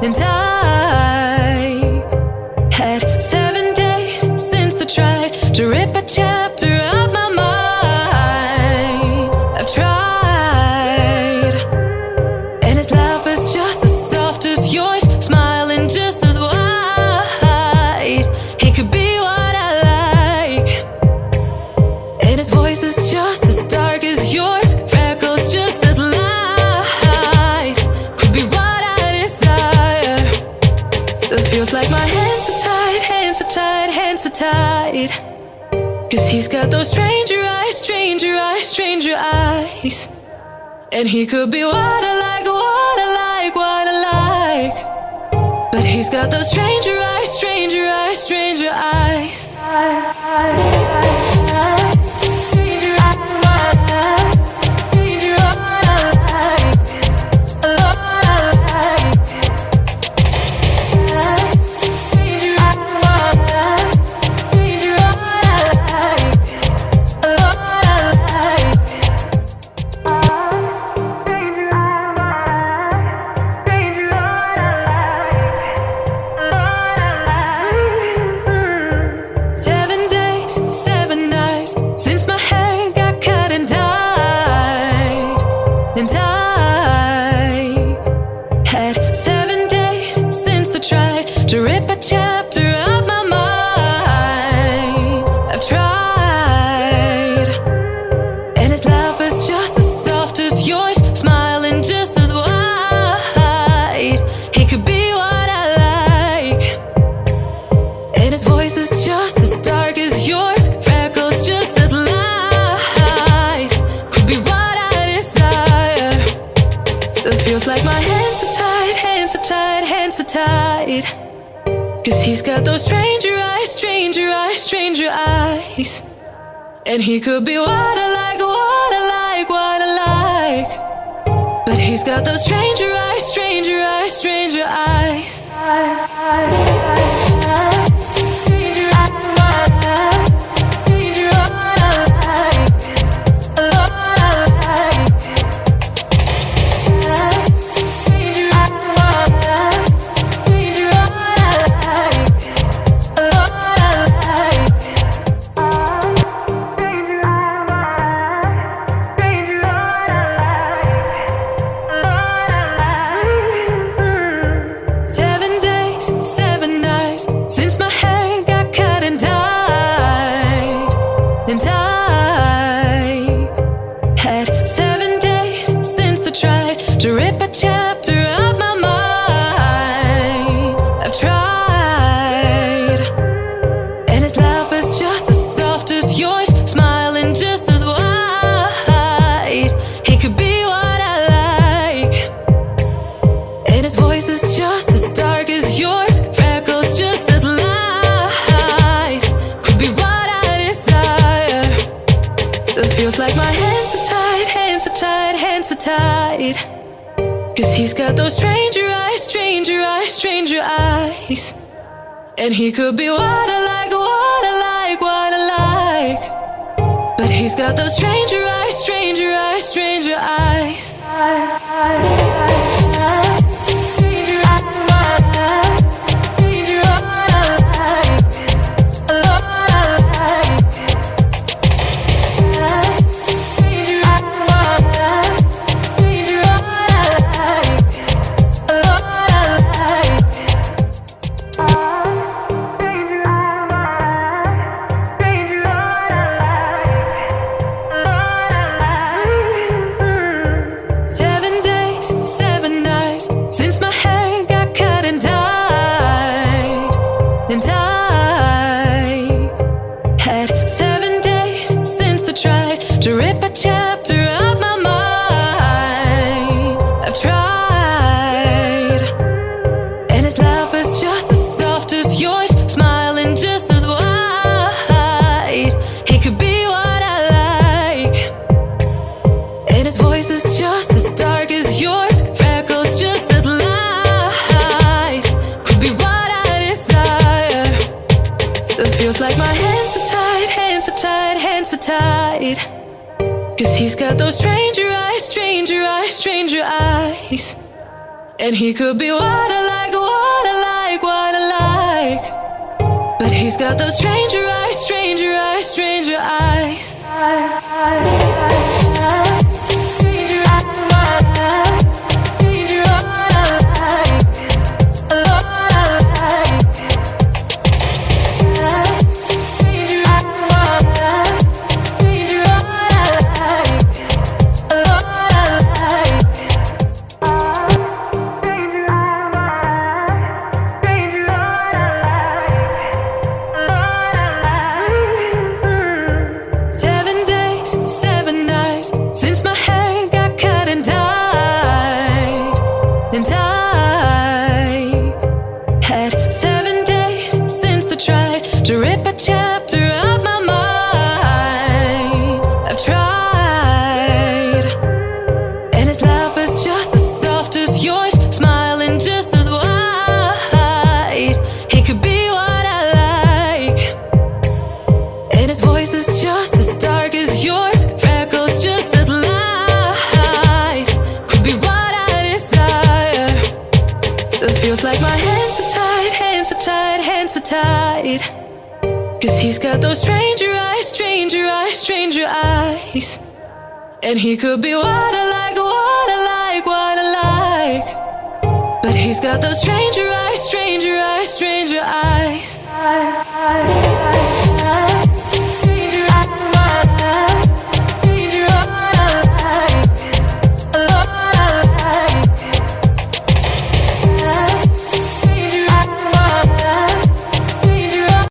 And I've had 7 days since I tried to rip a chapter out my mind. I've tried, and his laugh is just as soft as yours, smiling just as wide. He could be what I like, and his voice is just as dark as yours, freckles just as light. Could be what I desire. Still feels like my hands are tied, hands are tied, hands are tied. 'Cause he's got those stranger eyes, stranger eyes, stranger eyes. And he could be what I like, what I like, what I like. But he's got those stranger eyes, stranger eyes, stranger eyes. Since my hair got cut and dyed. And I've had 7 days since I tried to rip a chapter out my mind. I've tried, and his laugh is just as soft as yours, smiling just as wide. He could be what I like, and his voice is just as dark as yours, freckles just as light. Could be what I desire. Still feels like my hands are tied, hands are tied, hands are tied. 'Cause he's got those stranger eyes, stranger eyes, stranger eyes. And he could be what I like, what I like, what I like. But he's got those stranger eyes, stranger eyes, stranger eyes. Since my hair got cut and dyed. And I've had 7 days since I tried to rip a chapter out my mind. I've tried, and his laugh is just as soft as yours, smiling just as wide. He could be what I like, and his voice is just as dark as yours, freckles just as light. Could be what I desire. Still feels like my hands are tied, hands are tied, hands are tied. 'Cause he's got those stranger eyes, stranger eyes, stranger eyes. And he could be what I like, what I like, what I like. But he's got those stranger eyes, stranger eyes, stranger eyes. Since my hair got cut and dyed. And I've had 7 days since I tried to rip a chapter out my mind. I've tried, and his laugh is just as soft as yours, smiling just as wide. He could be what I like, and his voice is just as dark as yours, freckles just as light. Could be what I desire. Still feels like my hands are tied, hands are tied, hands are tied. 'Cause he's got those stranger eyes, stranger eyes, stranger eyes. And he could be what I like. he's got those stranger eyes, stranger eyes, stranger eyes. Since my hair got cut and dyed, and I've had 7 days since I tried to rip a chapter out my mind. I've tried, and his laugh was just as soft as yours, smiling just as wide. He could be what I like, and his voice is just as dark as yours, freckles just as feels like my hands are tied, hands are tied, hands are tied. 'Cause he's got those stranger eyes, stranger eyes, stranger eyes. And he could be what I like, what I like, what I like. But he's got those stranger eyes, stranger eyes, stranger eyes.